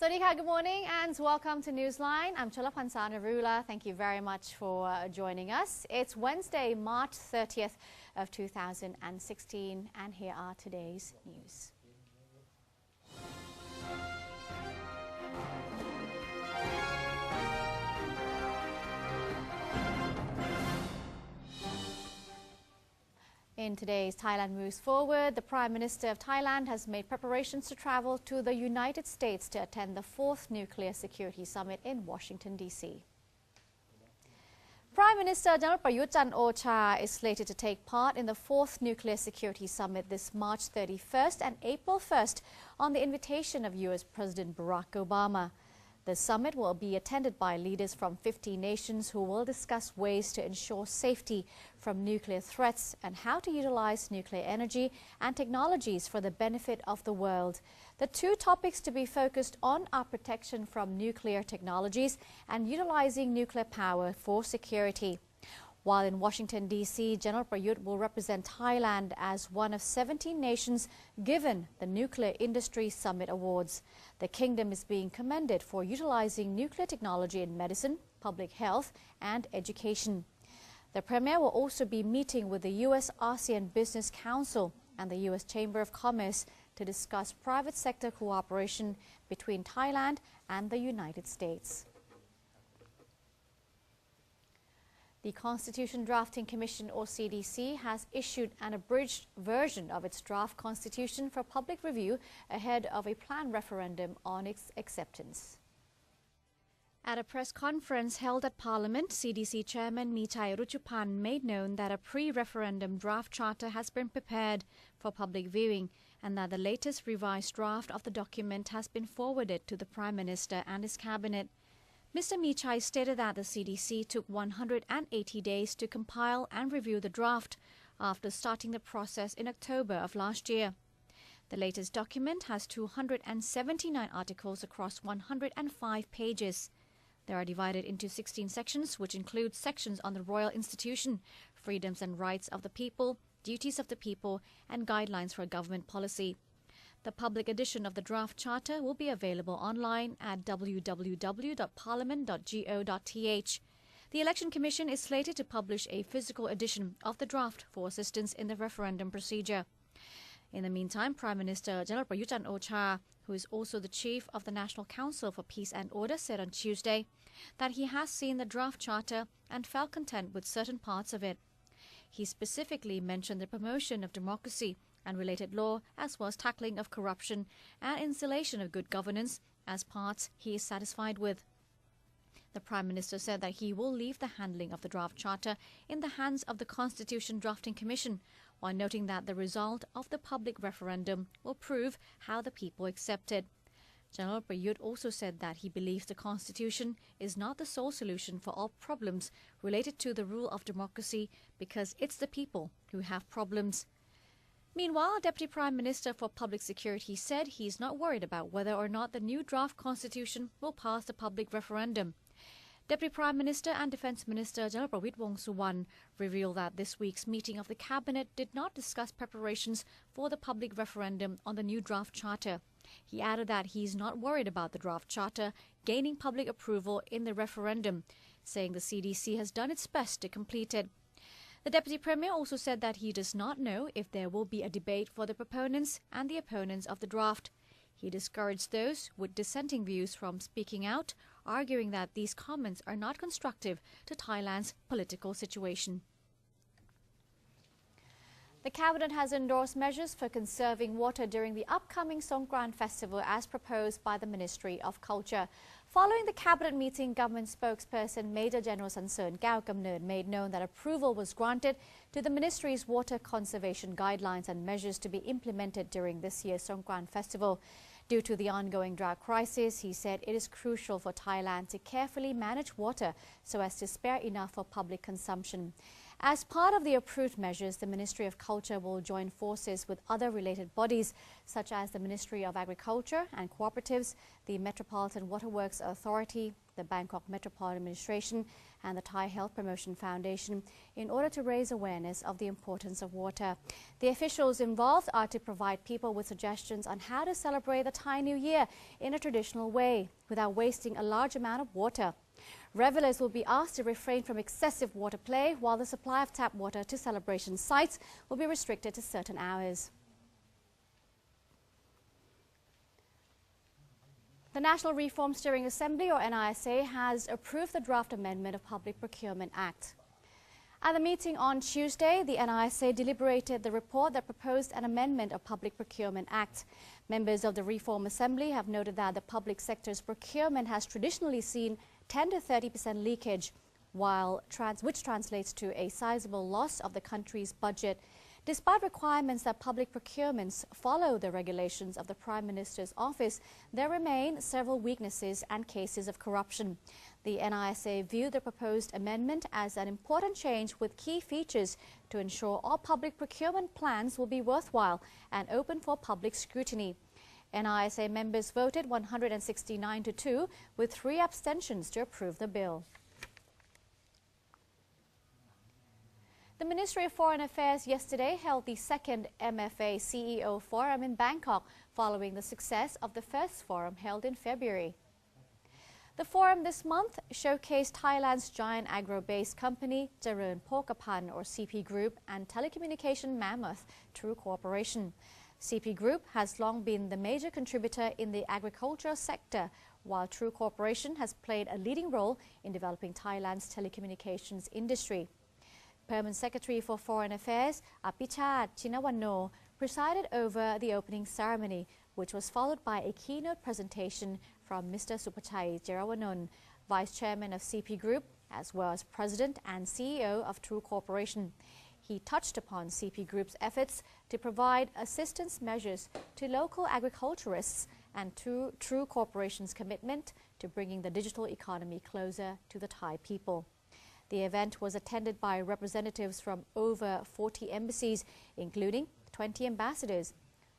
Swadika, good morning and welcome to Newsline. I'm Cholapansa Narula. Thank you very much for joining us. It's Wednesday, March 30th of 2016 and here are today's news. In today's Thailand Moves Forward, the Prime Minister of Thailand has made preparations to travel to the United States to attend the 4th Nuclear Security Summit in Washington, D.C. Prime Minister General Prayut Chan-o-cha is slated to take part in the 4th Nuclear Security Summit this March 31st and April 1st on the invitation of U.S. President Barack Obama. The summit will be attended by leaders from 50 nations who will discuss ways to ensure safety from nuclear threats and how to utilize nuclear energy and technologies for the benefit of the world. The two topics to be focused on are protection from nuclear technologies and utilizing nuclear power for security. While in Washington, D.C., General Prayut will represent Thailand as one of 17 nations given the Nuclear Industry Summit Awards. The kingdom is being commended for utilizing nuclear technology in medicine, public health and education. The Premier will also be meeting with the U.S. ASEAN Business Council and the U.S. Chamber of Commerce to discuss private sector cooperation between Thailand and the United States. The Constitution Drafting Commission, or CDC, has issued an abridged version of its draft constitution for public review ahead of a planned referendum on its acceptance. At a press conference held at Parliament, CDC Chairman Michai Ruchupan made known that a pre-referendum draft charter has been prepared for public viewing and that the latest revised draft of the document has been forwarded to the Prime Minister and his cabinet. Mr. Michai stated that the CDC took 180 days to compile and review the draft after starting the process in October of last year. The latest document has 279 articles across 105 pages. They are divided into 16 sections, which include sections on the royal institution, freedoms and rights of the people, duties of the people, and guidelines for government policy. The public edition of the draft charter will be available online at www.parliament.go.th. The Election Commission is slated to publish a physical edition of the draft for assistance in the referendum procedure. In the meantime, Prime Minister General Prayut Chan-o-cha, who is also the chief of the National Council for Peace and Order, said on Tuesday that he has seen the draft charter and felt content with certain parts of it. He specifically mentioned the promotion of democracy and related law, as well as tackling of corruption and installation of good governance as parts he is satisfied with. The Prime Minister said that he will leave the handling of the draft charter in the hands of the Constitution Drafting Commission, while noting that the result of the public referendum will prove how the people accept it. General Prayut also said that he believes the Constitution is not the sole solution for all problems related to the rule of democracy because it's the people who have problems. Meanwhile, Deputy Prime Minister for Public Security said he is not worried about whether or not the new draft constitution will pass the public referendum. Deputy Prime Minister and Defence Minister General Prawit Wongsuwan revealed that this week's meeting of the Cabinet did not discuss preparations for the public referendum on the new draft charter. He added that he is not worried about the draft charter gaining public approval in the referendum, saying the CDC has done its best to complete it. The Deputy Premier also said that he does not know if there will be a debate for the proponents and the opponents of the draft. He discouraged those with dissenting views from speaking out, arguing that these comments are not constructive to Thailand's political situation. The Cabinet has endorsed measures for conserving water during the upcoming Songkran Festival as proposed by the Ministry of Culture. Following the Cabinet meeting, Government spokesperson Major General Sansern Kao Kamneud made known that approval was granted to the Ministry's water conservation guidelines and measures to be implemented during this year's Songkran Festival. Due to the ongoing drought crisis, he said it is crucial for Thailand to carefully manage water so as to spare enough for public consumption. As part of the approved measures, the Ministry of Culture will join forces with other related bodies such as the Ministry of Agriculture and Cooperatives, the Metropolitan Waterworks Authority, the Bangkok Metropolitan Administration and the Thai Health Promotion Foundation in order to raise awareness of the importance of water. The officials involved are to provide people with suggestions on how to celebrate the Thai New Year in a traditional way without wasting a large amount of water. Revelers will be asked to refrain from excessive water play, while the supply of tap water to celebration sites will be restricted to certain hours. The National Reform Steering Assembly, or NRSA, has approved the draft amendment of Public Procurement Act. At the meeting on Tuesday, the NRSA deliberated the report that proposed an amendment of Public Procurement Act. Members of the Reform Assembly have noted that the public sector's procurement has traditionally seen 10 to 30% leakage, which translates to a sizable loss of the country's budget. Despite requirements that public procurements follow the regulations of the Prime Minister's office, there remain several weaknesses and cases of corruption. The NRSA viewed the proposed amendment as an important change with key features to ensure all public procurement plans will be worthwhile and open for public scrutiny. NRSA members voted 169 to 2 with 3 abstentions to approve the bill. The Ministry of Foreign Affairs yesterday held the second FMA CEO Forum in Bangkok following the success of the first forum held in February. The forum this month showcased Thailand's giant agro-based company, Charoen Pokapan or CP Group, and telecommunication mammoth, True Corporation. CP Group has long been the major contributor in the agricultural sector, while True Corporation has played a leading role in developing Thailand's telecommunications industry. Permanent Secretary for Foreign Affairs, Apichat Chinawanno, presided over the opening ceremony, which was followed by a keynote presentation from Mr. Supachai Jerawanon, Vice Chairman of CP Group, as well as President and CEO of True Corporation. He touched upon CP Group's efforts to provide assistance measures to local agriculturists and to True Corporation's commitment to bringing the digital economy closer to the Thai people. The event was attended by representatives from over 40 embassies, including 20 ambassadors.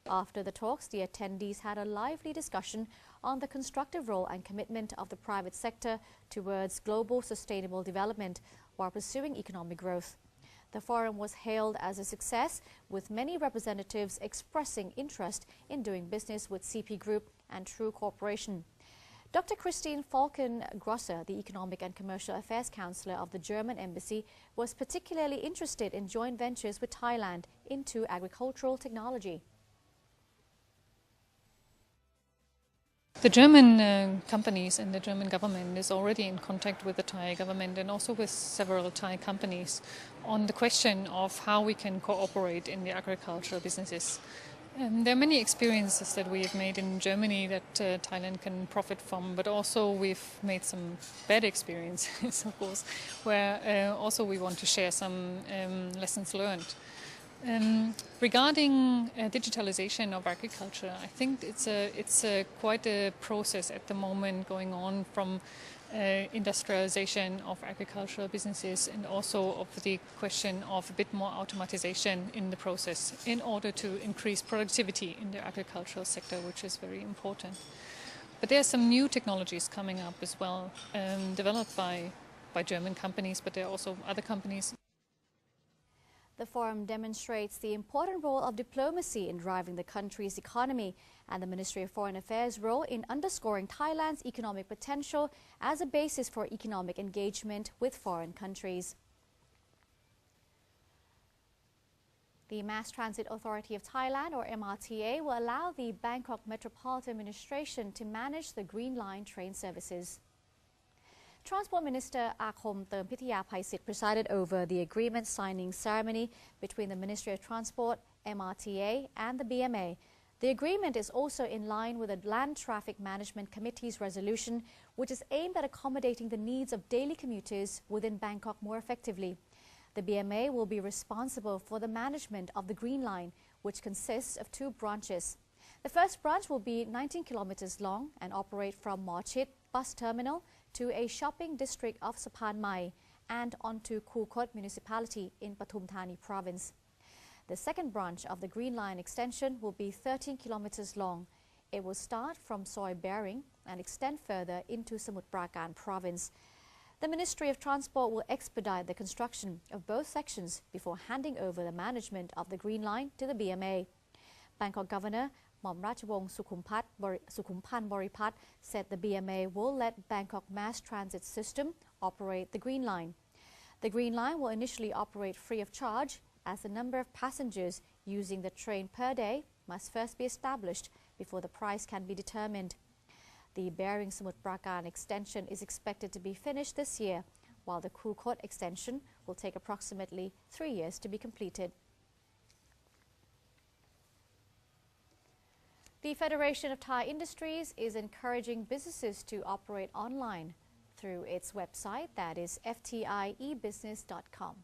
After the talks, the attendees had a lively discussion on the constructive role and commitment of the private sector towards global sustainable development while pursuing economic growth. The forum was hailed as a success, with many representatives expressing interest in doing business with CP Group and True Corporation. Dr. Christine Falken-Grosser, the Economic and Commercial Affairs Counselor of the German Embassy, was particularly interested in joint ventures with Thailand into agricultural technology. The German companies and the German government is already in contact with the Thai government and also with several Thai companies on the question of how we can cooperate in the agricultural businesses. There are many experiences that we have made in Germany that Thailand can profit from, but also we've made some bad experiences, of course, where also we want to share some lessons learned. Regarding digitalization of agriculture, I think it's quite a process at the moment going on from industrialization of agricultural businesses and also of the question of a bit more automatization in the process in order to increase productivity in the agricultural sector, which is very important. But there are some new technologies coming up as well, developed by German companies, but there are also other companies. The forum demonstrates the important role of diplomacy in driving the country's economy and the Ministry of Foreign Affairs' role in underscoring Thailand's economic potential as a basis for economic engagement with foreign countries. The Mass Transit Authority of Thailand, or MRTA, will allow the Bangkok Metropolitan Administration to manage the Green Line train services. Transport Minister Akhom Termpithiyapaisit presided over the agreement signing ceremony between the Ministry of Transport, MRTA and the BMA. The agreement is also in line with the Land Traffic Management Committee's resolution, which is aimed at accommodating the needs of daily commuters within Bangkok more effectively. The BMA will be responsible for the management of the Green Line, which consists of 2 branches. The first branch will be 19 kilometers long and operate from Mawchit Bus Terminal to a shopping district of Sapan Mai and onto Khukot municipality in Pathum Thani province. The second branch of the Green Line extension will be 13 kilometers long. It will start from Soi Bering and extend further into Samut Prakan province. The Ministry of Transport will expedite the construction of both sections before handing over the management of the Green Line to the BMA. Bangkok Governor Mom Ratchawong Sukhumpan Boripat said the BMA will let Bangkok Mass Transit System operate the Green Line. The Green Line will initially operate free of charge, as the number of passengers using the train per day must first be established before the price can be determined. The Bering Samut Prakan extension is expected to be finished this year, while the Khukot extension will take approximately 3 years to be completed. The Federation of Thai Industries is encouraging businesses to operate online through its website, that is ftiebusiness.com.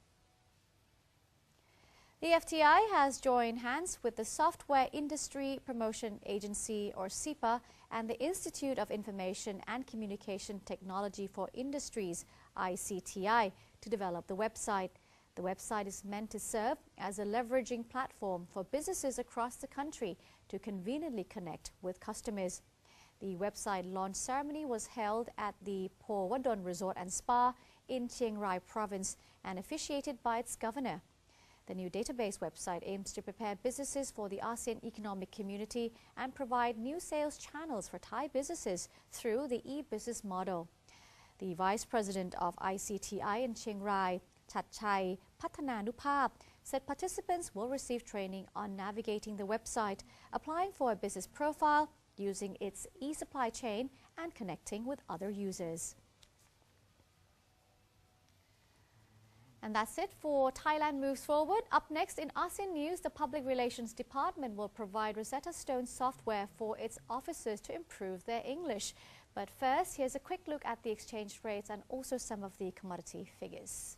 The FTI has joined hands with the Software Industry Promotion Agency, or SIPA, and the Institute of Information and Communication Technology for Industries, ICTI, to develop the website. The website is meant to serve as a leveraging platform for businesses across the country to conveniently connect with customers. The website launch ceremony was held at the Po Wadon Resort and Spa in Chiang Rai province and officiated by its governor. The new database website aims to prepare businesses for the ASEAN economic community and provide new sales channels for Thai businesses through the e-business model. The Vice President of ICTI in Chiang Rai, Chatchai Pathananupap, said participants will receive training on navigating the website, applying for a business profile, using its e-supply chain, and connecting with other users. And that's it for Thailand Moves Forward. Up next in ASEAN News, the Public Relations Department will provide Rosetta Stone software for its officers to improve their English. But first, here's a quick look at the exchange rates and also some of the commodity figures.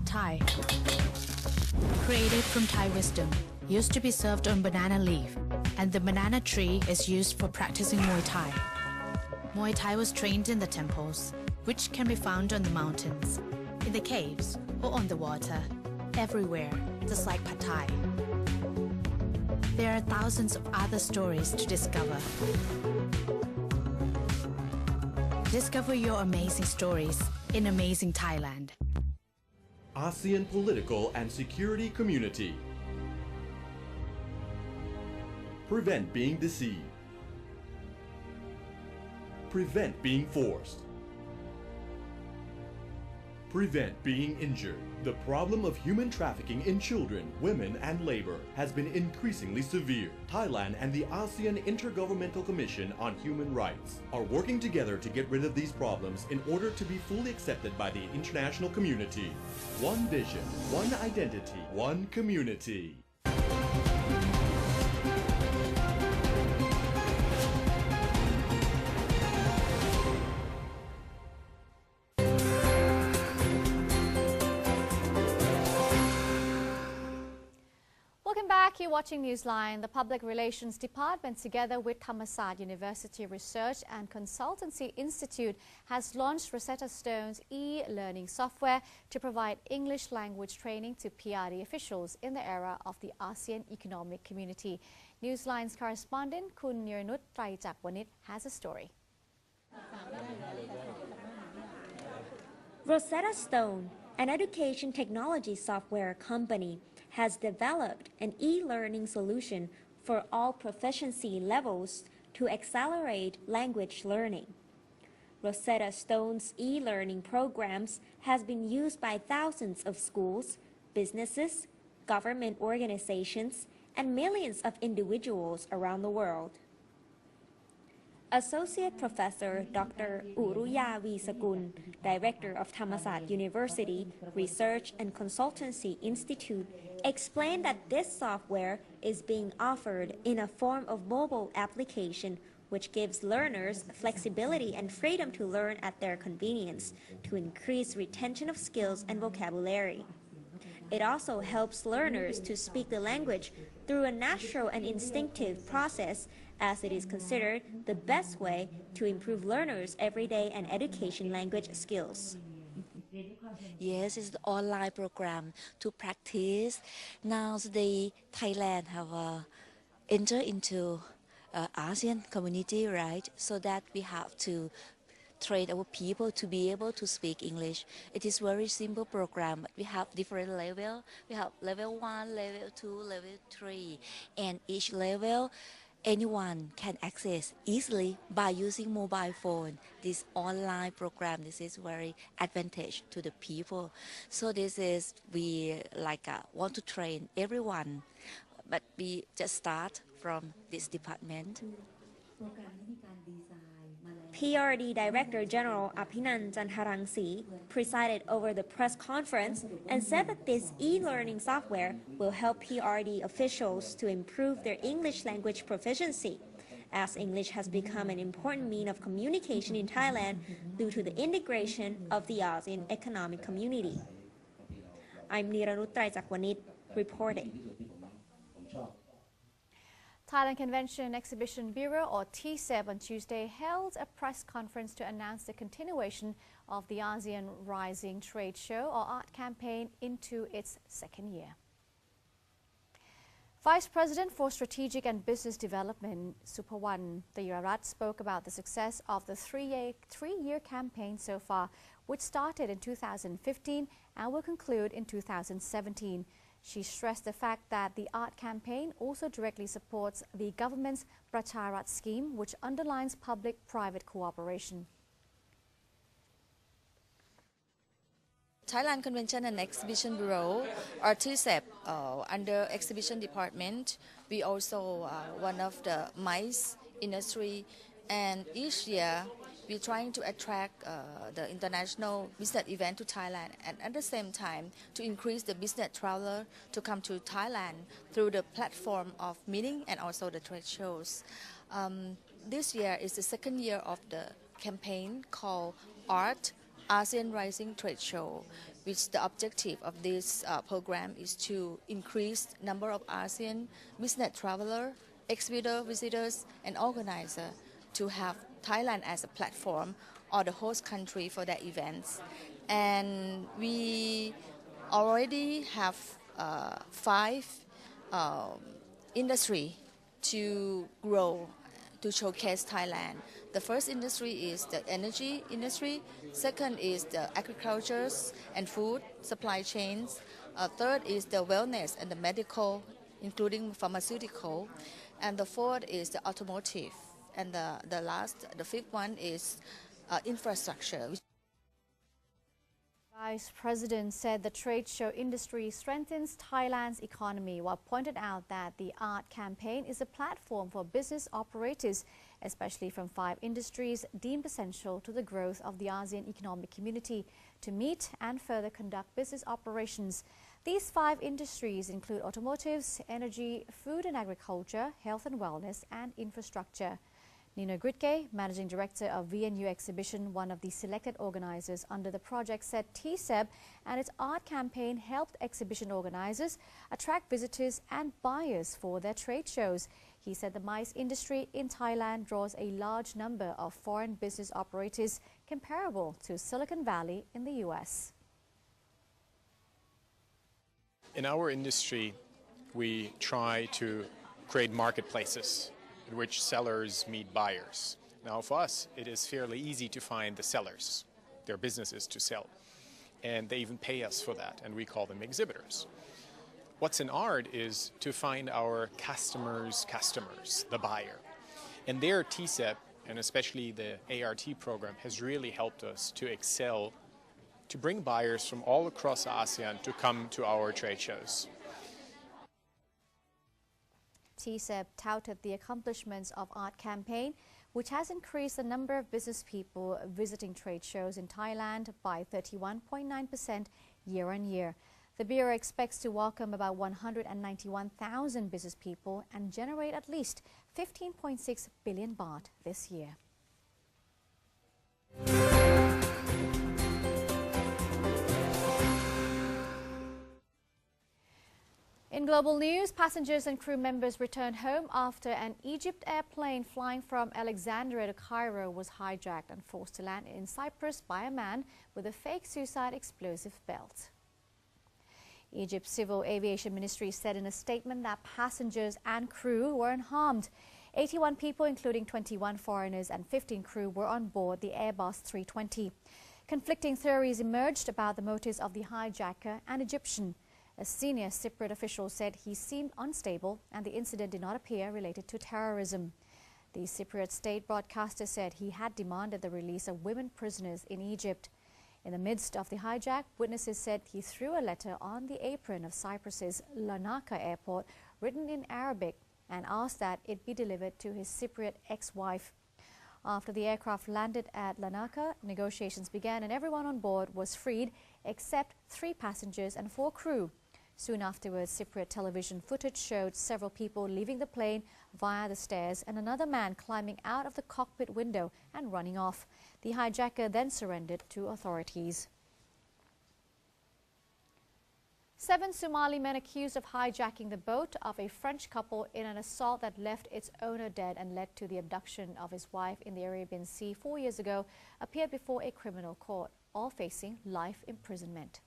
Thai. Created from Thai wisdom, used to be served on banana leaf, and the banana tree is used for practicing Muay Thai. Muay Thai was trained in the temples, which can be found on the mountains, in the caves, or on the water, everywhere, just like Pad Thai. There are thousands of other stories to discover. Discover your amazing stories in amazing Thailand. ASEAN Political and Security Community. Prevent being deceived. Prevent being forced. Prevent being injured. The problem of human trafficking in children, women, and labor has been increasingly severe. Thailand and the ASEAN Intergovernmental Commission on Human Rights are working together to get rid of these problems in order to be fully accepted by the international community. One vision, one identity, one community. Welcome back. You're watching Newsline. The Public Relations Department, together with Thammasat University Research and Consultancy Institute, has launched Rosetta Stone's e-learning software to provide English language training to PRD officials in the era of the ASEAN Economic Community. Newsline's correspondent Kun Niranut Traijakwanit has a story. Rosetta Stone, an education technology software company, has developed an e-learning solution for all proficiency levels to accelerate language learning. Rosetta Stone's e-learning programs has been used by thousands of schools, businesses, government organizations, and millions of individuals around the world. Associate Professor Dr. Uruya Visakun, Director of Thammasat University Research and Consultancy Institute, explained that this software is being offered in a form of mobile application which gives learners flexibility and freedom to learn at their convenience to increase retention of skills and vocabulary. It also helps learners to speak the language through a natural and instinctive process, as it is considered the best way to improve learners' everyday and education language skills. Yes, it's the online program to practice. Now Thailand have entered into ASEAN community, right? So that we have to train our people to be able to speak English. It is very simple program, but we have different level. We have level 1, level 2, level 3, and each level anyone can access easily by using mobile phone. This online program, this is very advantage to the people. So this is, we want to train everyone, but we just start from this department. PRD Director General Aphinan Jantarangsi presided over the press conference and said that this e-learning software will help PRD officials to improve their English language proficiency, as English has become an important means of communication in Thailand due to the integration of the ASEAN Economic Community. I'm Niranut Traijakwanit reporting. Thailand Convention and Exhibition Bureau, or TCEB, on Tuesday held a press conference to announce the continuation of the ASEAN Rising Trade Show or Art Campaign into its second year. Vice President for Strategic and Business Development, Supawan Tayararat, spoke about the success of the three-year campaign so far, which started in 2015 and will conclude in 2017. She stressed the fact that the art campaign also directly supports the government's Pracharat scheme, which underlines public-private cooperation. Thailand Convention and Exhibition Bureau, or TCEB, under Exhibition Department, we also one of the MICE industry, and each year we're trying to attract the international business event to Thailand, and at the same time to increase the business traveler to come to Thailand through the platform of meeting and also the trade shows. This year is the second year of the campaign called Art ASEAN Rising Trade Show, which the objective of this program is to increase number of ASEAN business traveler, exhibitor, visitors, and organizer to have Thailand as a platform or the host country for their events. And we already have 5 industry to grow, to showcase Thailand. The first industry is the energy industry. Second is the agriculture and food supply chains. Third is the wellness and the medical, including pharmaceutical. And the fourth is the automotive. And the fifth one is infrastructure. Vice President said the trade show industry strengthens Thailand's economy, while pointed out that the art campaign is a platform for business operators, especially from 5 industries deemed essential to the growth of the ASEAN Economic Community, to meet and further conduct business operations. These 5 industries include automotives, energy, food and agriculture, health and wellness, and infrastructure. Nino Gritke, Managing Director of VNU Exhibition, one of the selected organizers under the project, said TCEB and its art campaign helped exhibition organizers attract visitors and buyers for their trade shows. He said the MICE industry in Thailand draws a large number of foreign business operators comparable to Silicon Valley in the US. In our industry, we try to create marketplaces in which sellers meet buyers. Now for us, it is fairly easy to find the sellers, their businesses to sell. And they even pay us for that, and we call them exhibitors. What's in art is to find our customers' customers, the buyer. And their TCEB, and especially the ART program, has really helped us to excel to bring buyers from all across ASEAN to come to our trade shows. TSEB touted the accomplishments of Art Campaign, which has increased the number of business people visiting trade shows in Thailand by 31.9% year-on-year. The Bureau expects to welcome about 191,000 business people and generate at least 15.6 billion baht this year. In global news, passengers and crew members returned home after an Egypt airplane flying from Alexandria to Cairo was hijacked and forced to land in Cyprus by a man with a fake suicide explosive belt. Egypt's Civil Aviation Ministry said in a statement that passengers and crew were unharmed. 81 people, including 21 foreigners and 15 crew, were on board the Airbus 320. Conflicting theories emerged about the motives of the hijacker, an Egyptian. A senior Cypriot official said he seemed unstable and the incident did not appear related to terrorism. The Cypriot state broadcaster said he had demanded the release of women prisoners in Egypt. In the midst of the hijack, witnesses said he threw a letter on the apron of Cyprus's Larnaca airport written in Arabic and asked that it be delivered to his Cypriot ex-wife. After the aircraft landed at Larnaca, negotiations began and everyone on board was freed except 3 passengers and 4 crew. Soon afterwards, Cypriot television footage showed several people leaving the plane via the stairs and another man climbing out of the cockpit window and running off. The hijacker then surrendered to authorities. 7 Somali men accused of hijacking the boat of a French couple in an assault that left its owner dead and led to the abduction of his wife in the Arabian Sea 4 years ago appeared before a criminal court, all facing life imprisonment.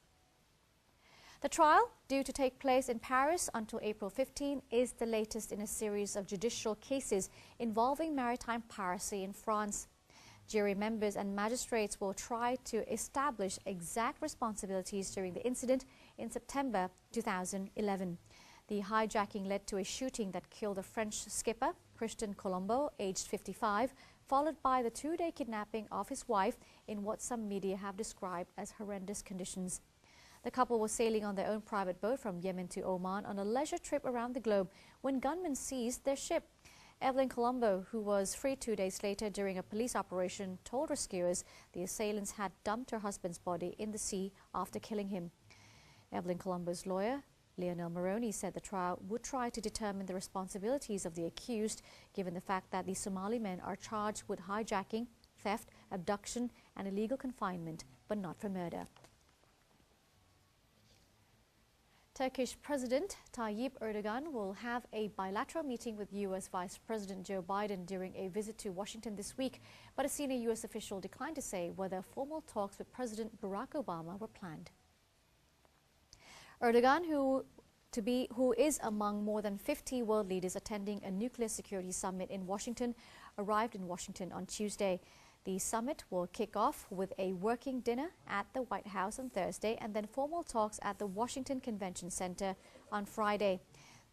The trial, due to take place in Paris until April 15, is the latest in a series of judicial cases involving maritime piracy in France. Jury members and magistrates will try to establish exact responsibilities during the incident in September 2011. The hijacking led to a shooting that killed a French skipper, Christian Colombo, aged 55, followed by the 2-day kidnapping of his wife in what some media have described as horrendous conditions. The couple was sailing on their own private boat from Yemen to Oman on a leisure trip around the globe when gunmen seized their ship. Evelyn Colombo, who was freed 2 days later during a police operation, told rescuers the assailants had dumped her husband's body in the sea after killing him. Evelyn Colombo's lawyer, Lionel Moroni, said the trial would try to determine the responsibilities of the accused, given the fact that the Somali men are charged with hijacking, theft, abduction and illegal confinement, but not for murder. Turkish President Tayyip Erdogan will have a bilateral meeting with U.S. Vice President Joe Biden during a visit to Washington this week, but a senior U.S. official declined to say whether formal talks with President Barack Obama were planned. Erdogan, who is among more than 50 world leaders attending a nuclear security summit in Washington, arrived in Washington on Tuesday. The summit will kick off with a working dinner at the White House on Thursday and then formal talks at the Washington Convention Center on Friday.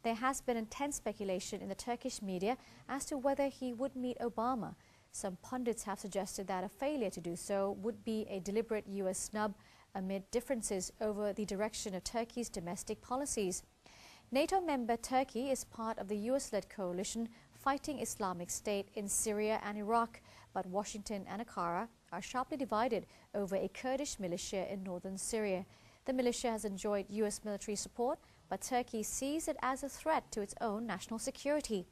There has been intense speculation in the Turkish media as to whether he would meet Obama. Some pundits have suggested that a failure to do so would be a deliberate U.S. snub amid differences over the direction of Turkey's domestic policies. NATO member Turkey is part of the U.S.-led coalition fighting Islamic State in Syria and Iraq, but Washington and Ankara are sharply divided over a Kurdish militia in northern Syria. The militia has enjoyed U.S. military support, but Turkey sees it as a threat to its own national security.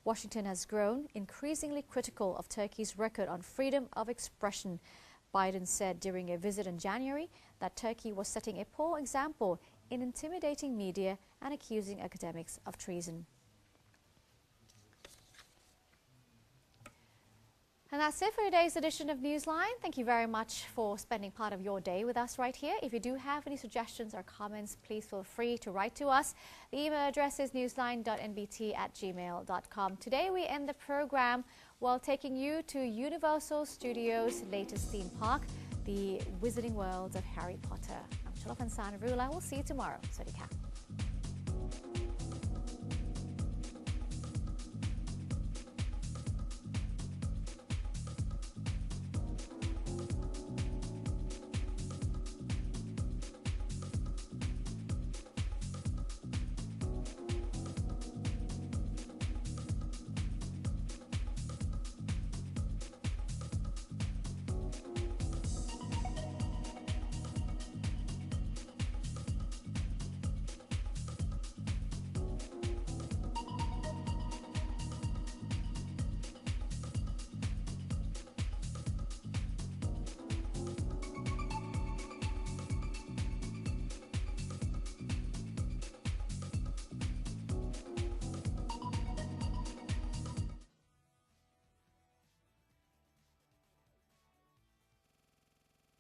Washington has grown increasingly critical of Turkey's record on freedom of expression. Biden said during a visit in January that Turkey was setting a poor example in intimidating media and accusing academics of treason. And that's it for today's edition of Newsline. Thank you very much for spending part of your day with us right here. If you do have any suggestions or comments, please feel free to write to us. The email address is newsline.nbt@gmail.com. Today we end the program while taking you to Universal Studios' latest theme park, the Wizarding World of Harry Potter. I'm Chalapan Sanarula. We'll see you tomorrow. Sawasdee ka.